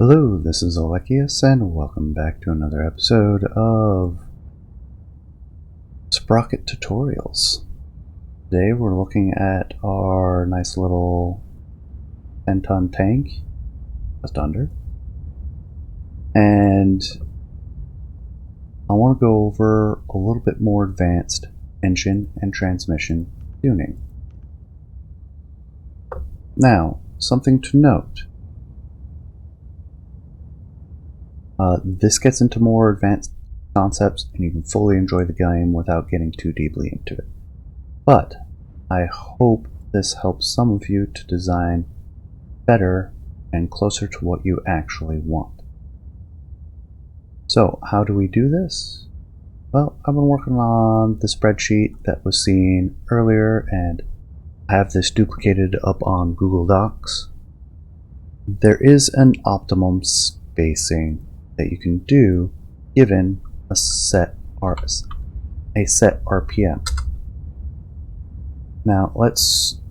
Hello, this is Alekius, and welcome back to another episode of Sprocket Tutorials. Today we're looking at our nice little 10-ton tank, just under, and I want to go over a little bit more advanced engine and transmission tuning. Now, something to note. This gets into more advanced concepts and you can fully enjoy the game without getting too deeply into it. But I hope this helps some of you to design better and closer to what you actually want. So how do we do this? Well, I've been working on the spreadsheet that was seen earlier, and I have this duplicated up on GoogleDocs. There is an optimum spacing that you can do given a set RPM. Now let's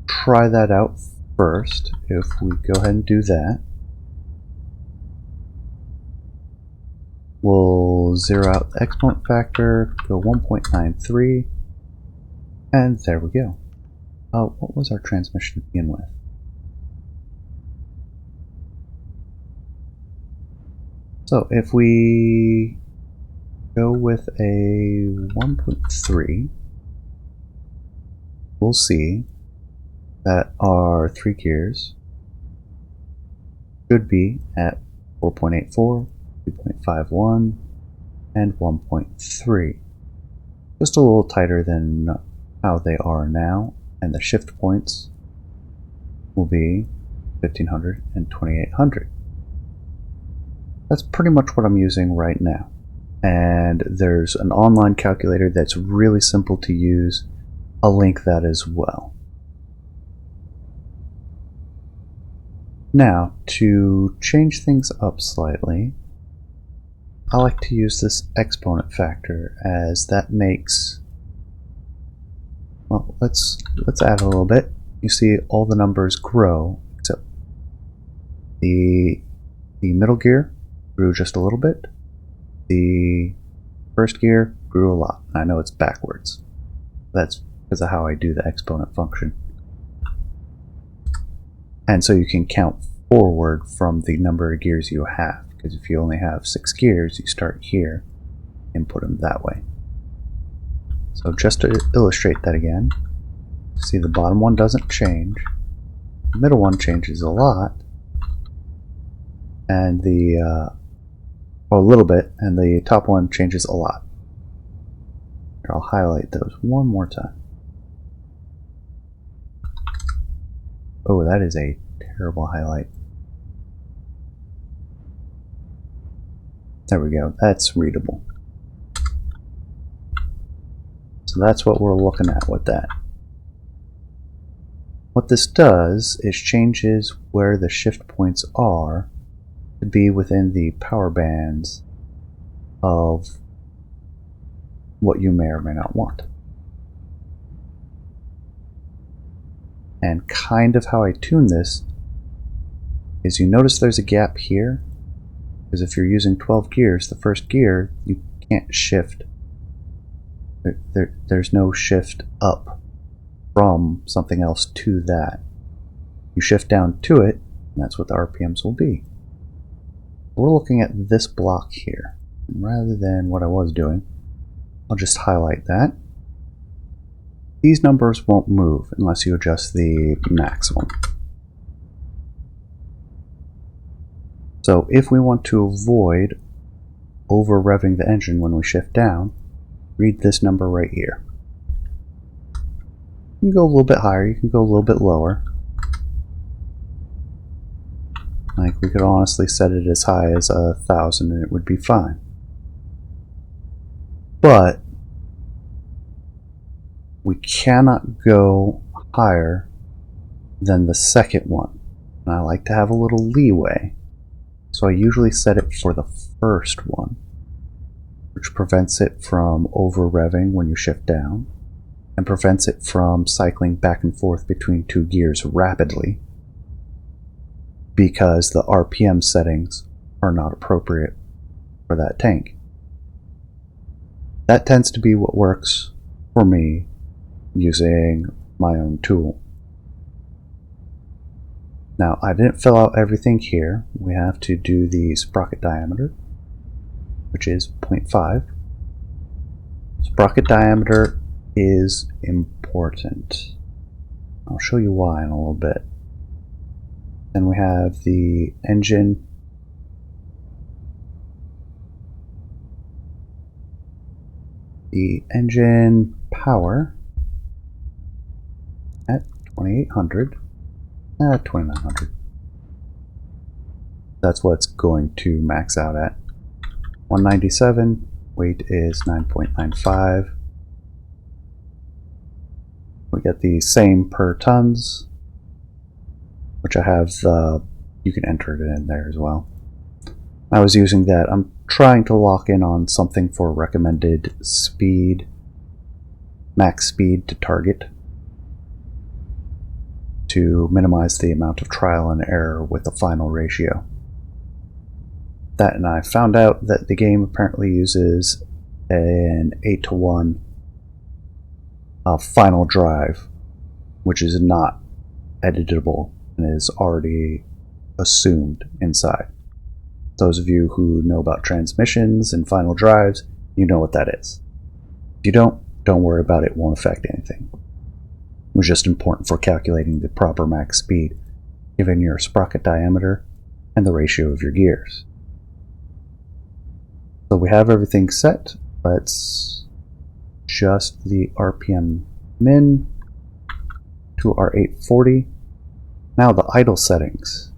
try that out first. If we go ahead and do that, we'll zero out the exponent factor, go 1.93, and there we go. What was our transmission to begin with? So if we go with a 1.3, we'll see that our 3 gears should be at 4.84, 2.51, and 1.3. Just a little tighter than how they are now, and the shift points will be 1500 and 2800. That's pretty much what I'm using right now. And there's an online calculator that's really simple to use. I'll link that as well. Now, to change things up slightly, I like to use this exponent factor, as that makes, well, let's add a little bit. You see all the numbers grow, except the middle gear grew just a little bit. The first gear grew a lot. I know it's backwards. That's because of how I do the exponent function. And so you can count forward from the number of gears you have, because if you only have 6 gears, you start here and put them that way. So just to illustrate that again, see the bottom one doesn't change, the middle one changes a lot, and or a little bit, and the top one changes a lot. Here, I'll highlight those one more time. Oh, that is a terrible highlight. There we go, that's readable. So that's what we're looking at with that. What this does is changes where the shift points are to be within the power bands of what you may or may not want. And kind of how I tune this is, you notice there's a gap here, because if you're using 12 gears, the first gear you can't shift. There's no shift up from something else to that. You shift down to it, and that's what the RPMs will be. We're looking at this block here. Rather than what I was doing, I'll just highlight that. These numbers won't move unless you adjust the maximum. So if we want to avoid over-revving the engine when we shift down, read this number right here. You can go a little bit higher, you can go a little bit lower. Like, we could honestly set it as high as 1,000 and it would be fine. But we cannot go higher than the second one. And I like to have a little leeway. So I usually set it for the first one, which prevents it from over-revving when you shift down, and prevents it from cycling back and forth between 2 gears rapidly. because the RPM settings are not appropriate for that tank. That tends to be what works for me using my own tool. Now, I didn't fill out everything here. We have to do the sprocket diameter, which is 0.5. Sprocket diameter is important. I'll show you why in a little bit. Then we have the engine. The engine power at 2800, 2900. That's what it's going to max out at. 197, weight is 9.95. We get the same per tons, which I have, you can enter it in there as well. I was using that. I'm trying to lock in on something for recommended speed, max speed to target, to minimize the amount of trial and error with the final ratio. That, and I found out that the game apparently uses an 8:1 final drive, which is not editable and is already assumed inside. Those of you who know about transmissions and final drives, you know what that is. If you don't worry about it, it won't affect anything. It was just important for calculating the proper max speed, given your sprocket diameter and the ratio of your gears. So we have everything set. Let's adjust the RPM min to our 840. Now the idle settings.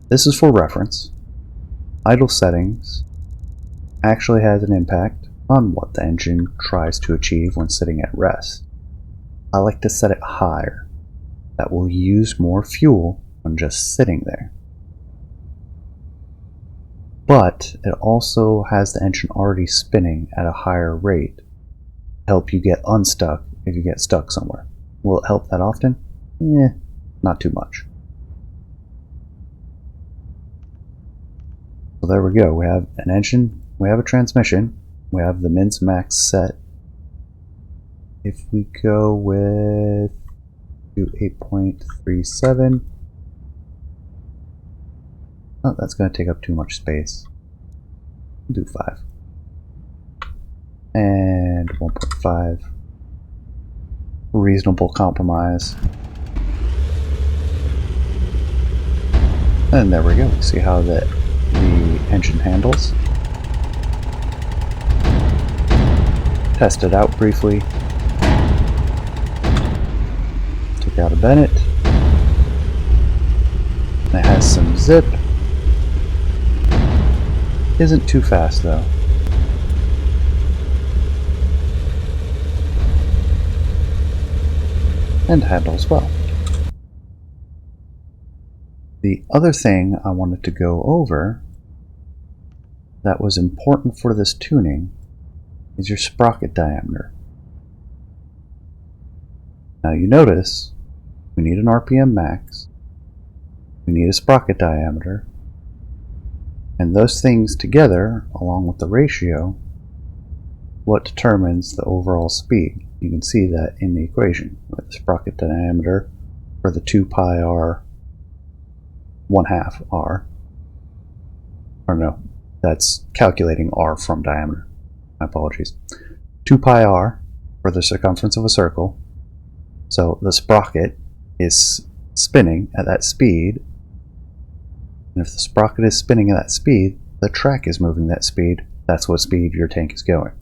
This is for reference. Idle settings actually has an impact on what the engine tries to achieve when sitting at rest. I like to set it higher. That will use more fuel when just sitting there. But it also has the engine already spinning at a higher rate to help you get unstuck if you get stuck somewhere. Will it help that often? Not too much. So there we go. We have an engine, we have a transmission, we have the min's max set. If we go with 8.37, oh, that's going to take up too much space. We'll do 5. And 1.5. Reasonable compromise. And there we go. See how the engine handles. Test it out briefly. Took out a Bennett. It has some zip. Isn't too fast though. And handles well. The other thing I wanted to go over that was important for this tuning is your sprocket diameter. Now you notice we need an RPM max, we need a sprocket diameter, and those things together, along with the ratio, what determines the overall speed. You can see that in the equation with the sprocket diameter for the 2 pi r 1/2 r. Or no, that's calculating r from diameter. My apologies. 2 pi r for the circumference of a circle. So the sprocket is spinning at that speed. And if the sprocket is spinning at that speed, the track is moving that speed. That's what speed your tank is going.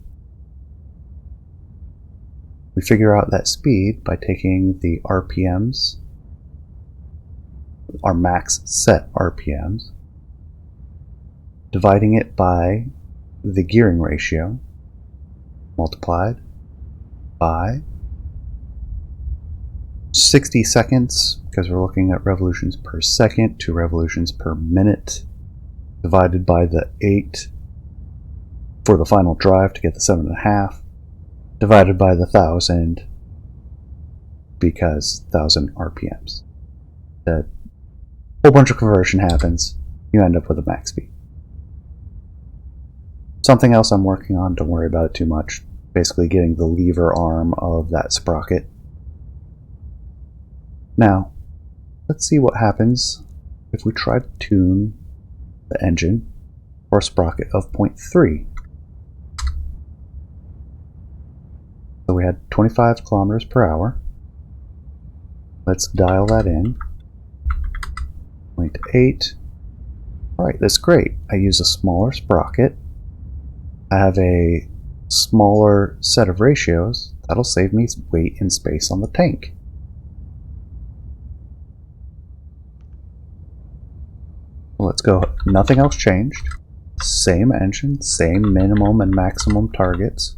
We figure out that speed by taking the RPMs, our max set RPMs, dividing it by the gearing ratio, multiplied by 60 seconds, because we're looking at revolutions per second to revolutions per minute, divided by the 8 for the final drive to get the 7.5, divided by the 1000, because 1000 RPMs. To whole bunch of conversion happens. You end up with a max speed. Something else I'm working on, don't worry about it too much. Basically getting the lever arm of that sprocket. Now, let's see what happens if we try to tune the engine for a sprocket of 0.3. So we had 25 kilometers per hour. Let's dial that in. 0.8. Alright, that's great. I use a smaller sprocket. I have a smaller set of ratios. That'll save me weight and space on the tank. Let's go. Nothing else changed. Same engine, same minimum and maximum targets.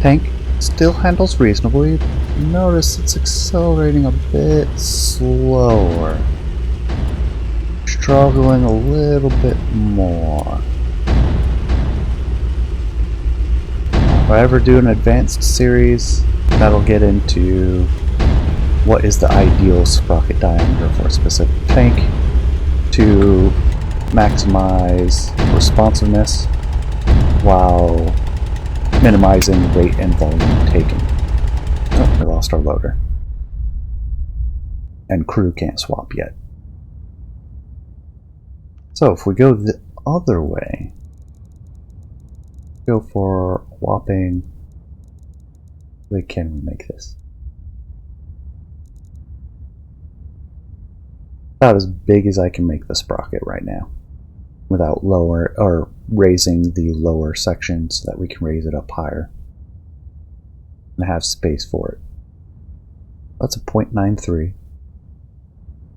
Tank still handles reasonably. Notice it's accelerating a bit slower. Struggling a little bit more. If I ever do an advanced series, that'll get into what is the ideal sprocket diameter for a specific tank to maximize responsiveness while minimizing weight and volume taken. Oh, we lost our loader. And crew can't swap yet. So if we go the other way, go for whopping, wait, can we make this? About as big as I can make the sprocket right now, without lower or raising the lower section so that we can raise it up higher and have space for it. That's a 0.93.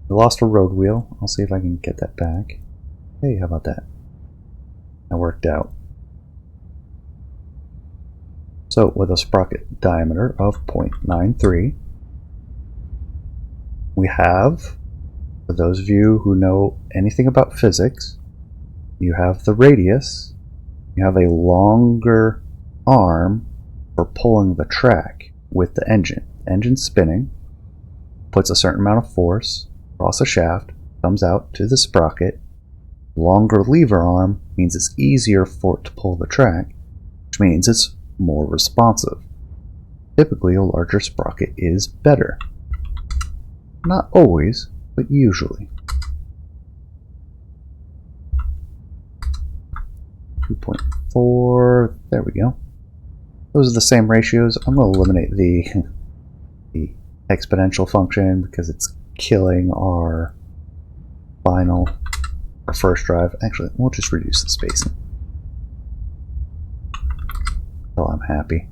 We lost a road wheel. I'll see if I can get that back. Hey, how about that? That worked out. So with a sprocket diameter of 0.93, we have, for those of you who know anything about physics, you have the radius, you have a longer arm for pulling the track with the engine. Engine spinning, puts a certain amount of force across a shaft, comes out to the sprocket. Longer lever arm means it's easier for it to pull the track, which means it's more responsive. Typically, a larger sprocket is better. Not always, but usually. 2.4, there we go. Those are the same ratios. I'm going to eliminate the exponential function because it's killing our final, our first drive. Actually, we'll just reduce the spacing. Well, I'm happy.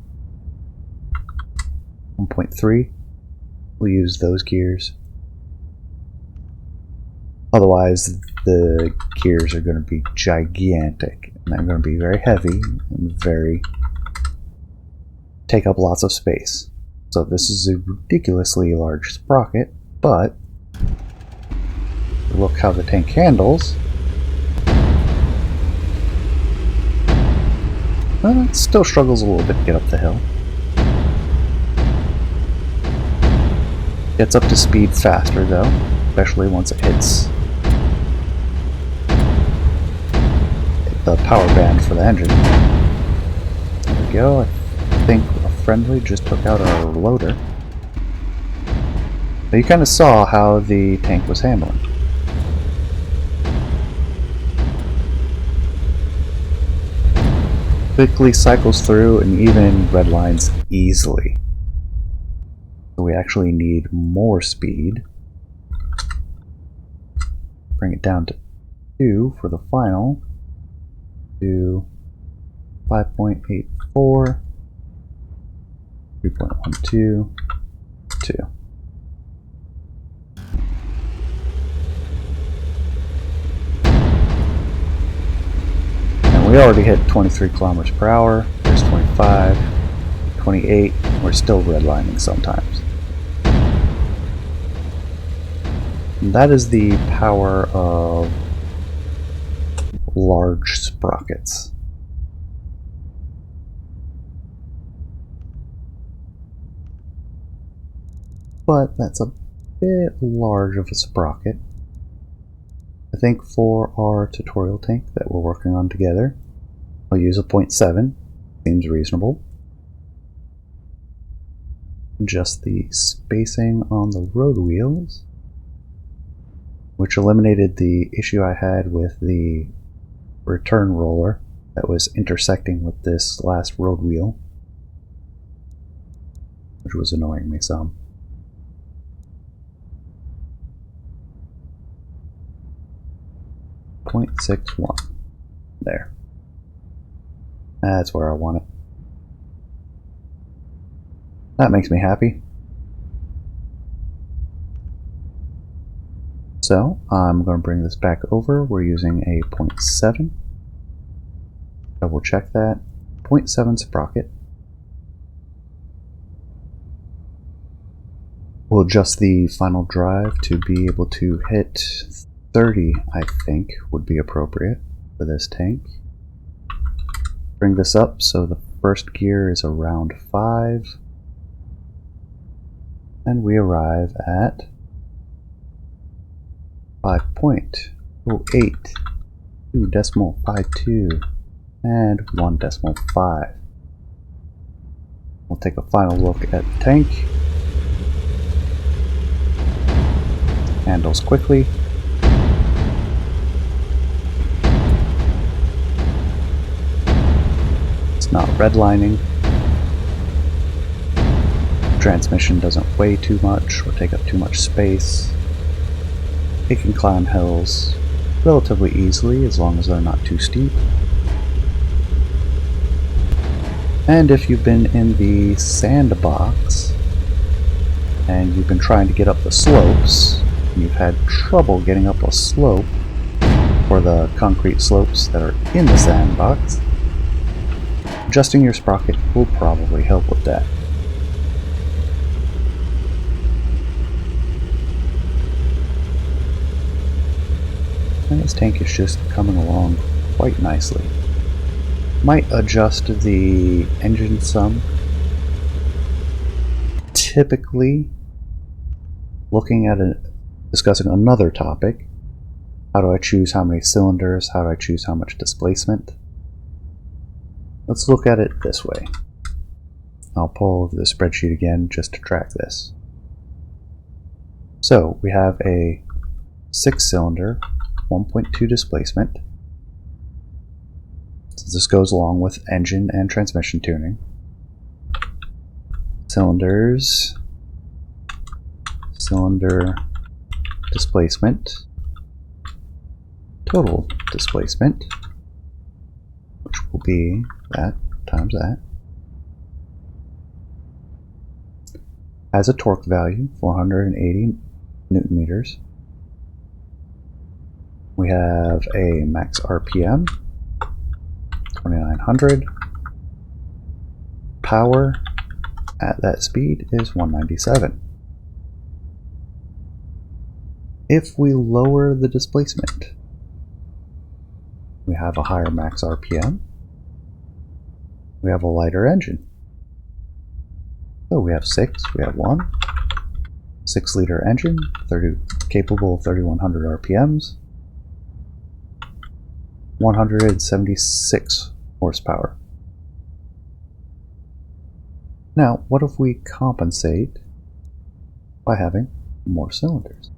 1.3, we'll use those gears. Otherwise, the gears are going to be gigantic, and they're going to be very heavy and take up lots of space. So this is a ridiculously large sprocket, but look how the tank handles. Well, it still struggles a little bit to get up the hill. Gets up to speed faster though, especially once it hits the power band for the engine. There we go. I think a friendly just took out our loader. But you kind of saw how the tank was handling. Quickly cycles through and even redlines easily. So we actually need more speed. Bring it down to 2 for the final. To 5.84, 3.12, 2. And we already hit 23 kilometers per hour. There's 25, 28. We're still redlining sometimes. And that is the power of large sprockets. but that's a bit large of a sprocket. I think for our tutorial tank that we're working on together, I'll use a 0.7. Seems reasonable. Adjust the spacing on the road wheels, which eliminated the issue I had with the return roller that was intersecting with this last road wheel, which was annoying me some. .61. There. That's where I want it. That makes me happy. So I'm going to bring this back over. We're using a 0.7. Double check that. 0.7 sprocket. We'll adjust the final drive to be able to hit 30, I think, would be appropriate for this tank. Bring this up so the first gear is around 5. And we arrive at 5.08, 2.52, and 1.5. We'll take a final look at the tank. Handles quickly. It's not redlining. Transmission doesn't weigh too much or take up too much space. It can climb hills relatively easily as long as they're not too steep. And if you've been in the sandbox and you've been trying to get up the slopes, and you've had trouble getting up a slope, or the concrete slopes that are in the sandbox, adjusting your sprocket will probably help with that. And this tank is just coming along quite nicely. Might adjust the engine some. Typically, looking at discussing another topic, how do I choose how many cylinders, how do I choose how much displacement? Let's look at it this way. I'll pull over the spreadsheet again just to track this. So we have a 6-cylinder, 1.2 displacement. So this goes along with engine and transmission tuning. Cylinders, cylinder displacement, total displacement, which will be that times that, has a torque value, 480 Newton meters. We have a max RPM, 2900. Power at that speed is 197. If we lower the displacement, we have a higher max RPM. We have a lighter engine. So we have 6, we have 1. 6-liter engine, capable of 3100 RPMs. 176 horsepower. Now, what if we compensate by having more cylinders?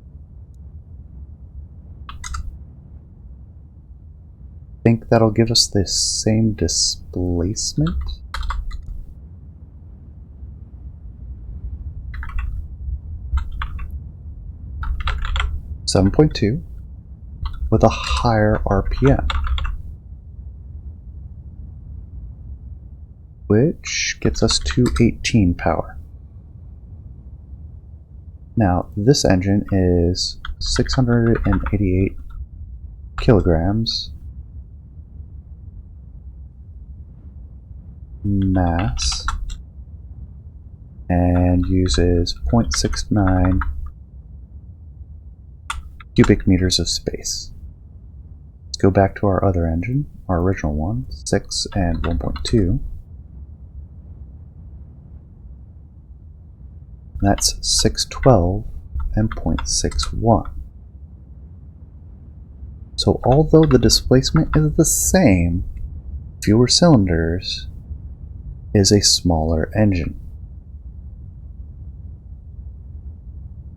Think that'll give us the same displacement? .2 with a higher RPM, which gets us to 18 power. Now, this engine is 688 kilograms mass and uses 0.69 cubic meters of space. Let's go back to our other engine, our original one, 6 and 1.2. That's 612 and 0.61. So although the displacement is the same, fewer cylinders is a smaller engine.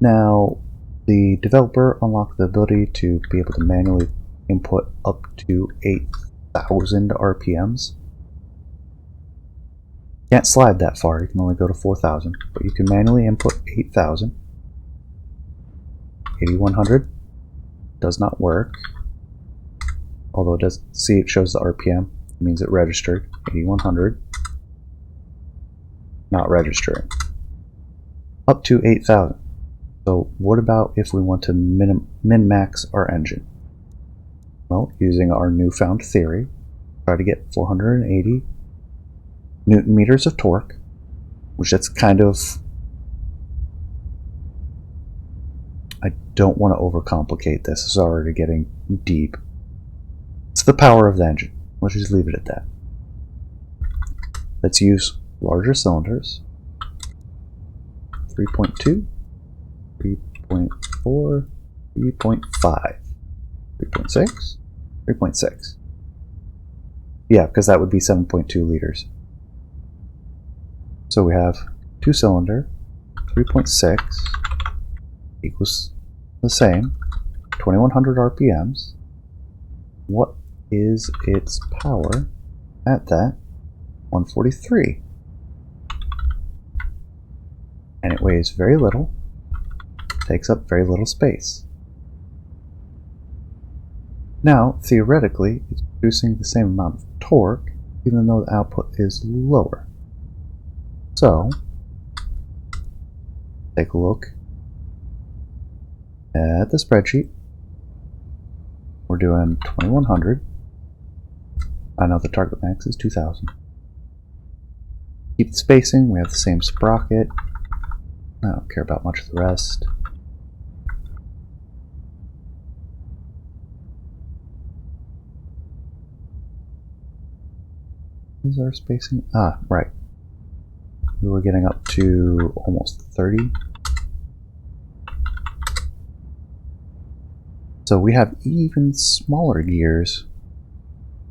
Now, the developer unlocked the ability to be able to manually input up to 8,000 RPMs. Can't slide that far, you can only go to 4,000, but you can manually input 8,000. 8100 does not work, although it does see it shows the RPM, it means it registered. 8100 not registering. Up to 8,000. So what about if we want to min-max our engine? Well, using our newfound theory, try to get 480 Newton meters of torque, which that's kind of... I don't want to overcomplicate this. This is already getting deep. It's the power of the engine. Let's just leave it at that. Let's use larger cylinders. 3.2, 3.4, 3.5, 3.6, 3.6. Yeah, because that would be 7.2 liters. So we have 2-cylinder, 3.6 equals the same, 2100 RPMs. What is its power at that? 143. And it weighs very little, takes up very little space. Now, theoretically, it's producing the same amount of torque, even though the output is lower. So, take a look at the spreadsheet. We're doing 2100. I know the target max is 2000. Keep the spacing, we have the same sprocket. I don't care about much of the rest. Is our spacing? Ah, right. We were getting up to almost 30. So we have even smaller gears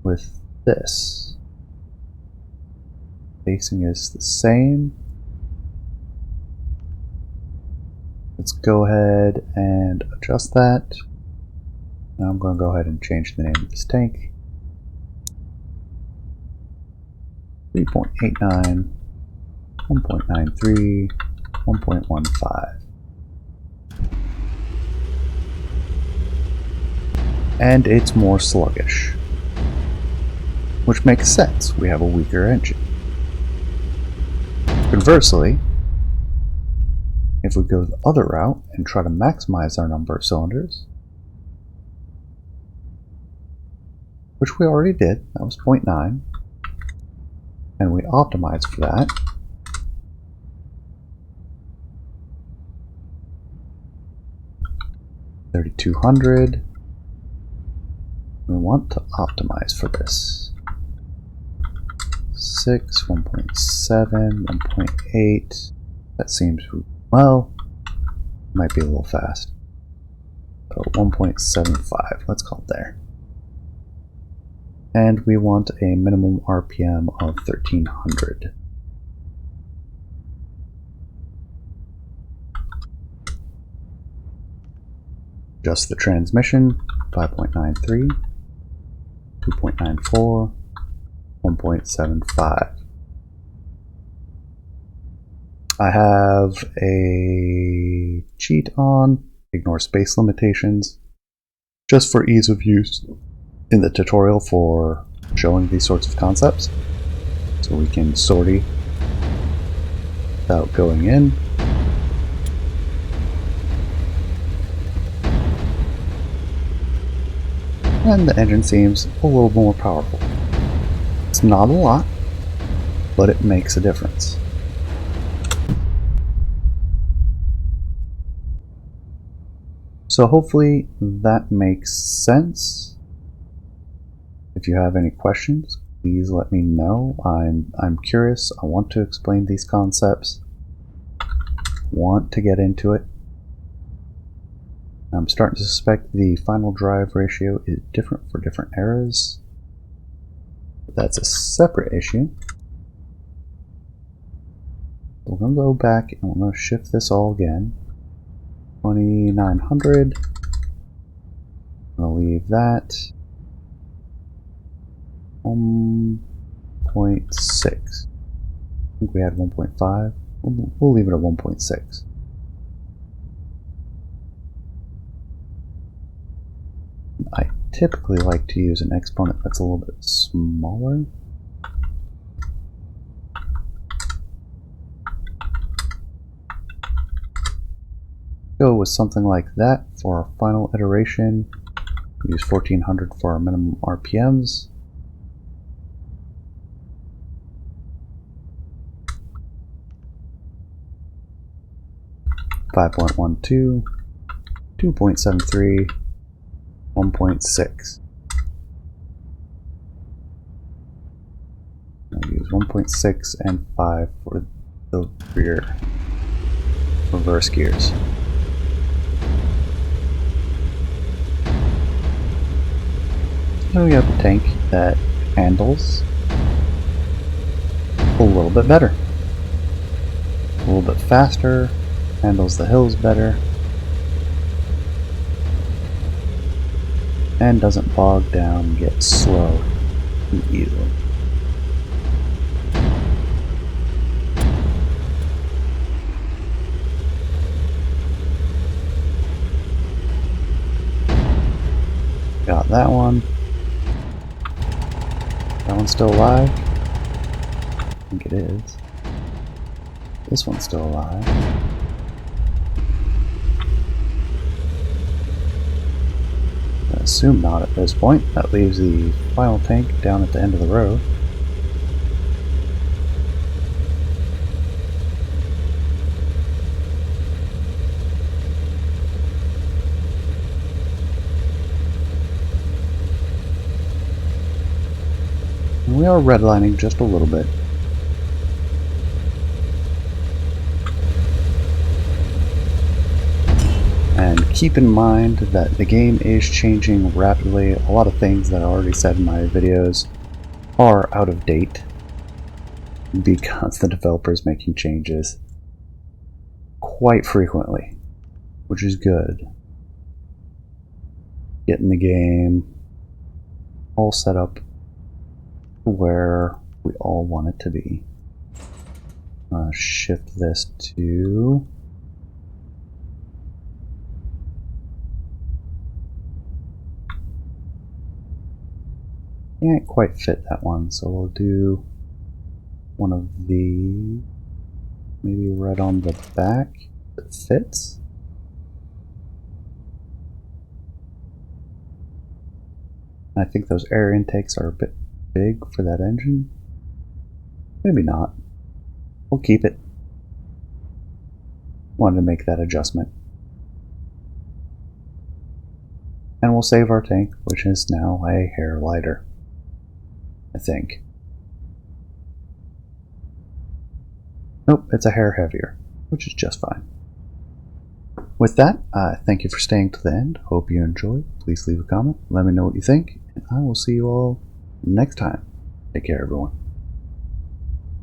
with this. Spacing is the same. Let's go ahead and adjust that. Now I'm going to go ahead and change the name of this tank. 3.89, 1.93, 1.15. And it's more sluggish, which makes sense. We have a weaker engine. Conversely, if we go the other route and try to maximize our number of cylinders, which we already did, that was 0.9, and we optimized for that, $3,200. We want to optimize for this. 6, 1.7, 1.8. That seems, well, might be a little fast. So 1.75, let's call it there. And we want a minimum RPM of 1300. Adjust the transmission, 5.93, 2.94, 1.75. I have a cheat on, ignore space limitations, just for ease of use in the tutorial for showing these sorts of concepts. So we can sortie without going in. And the engine seems a little more powerful. It's not a lot, but it makes a difference. So hopefully that makes sense. If you have any questions, please let me know. I'm curious. I want to explain these concepts. want to get into it. I'm starting to suspect the final drive ratio is different for different eras. But that's a separate issue. We're going to go back and we're going to shift this all again. 2900. I'm going to leave that. 1.6. I think we had 1.5. We'll leave it at 1.6. I typically like to use an exponent that's a little bit smaller. Go with something like that for our final iteration. Use 1400 for our minimum RPMs. .12, 2.73, 1.6. I'll use 1.6 and 5 for the rear reverse gears. So we have a tank that handles a little bit better, a little bit faster, handles the hills better, and doesn't bog down and get slow too easily. Got that one. That one's still alive? I think it is. This one's still alive. I assume not at this point. That leaves the final tank down at the end of the road. And we are redlining just a little bit. And keep in mind that the game is changing rapidly. A lot of things that I already said in my videos are out of date because the developer is making changes quite frequently, which is good. Getting the game all set up to where we all want it to be. Shift this to can't quite fit that one, so we'll do one of the maybe right on the back that fits. I think those air intakes are a bit big for that engine. Maybe not. We'll keep it. Wanted to make that adjustment. And we'll save our tank, which is now a hair lighter, I think. Nope, it's a hair heavier, which is just fine. With that, thank you for staying to the end. Hope you enjoyed. Please leave a comment. Let me know what you think. And I will see you all next time. Take care, everyone.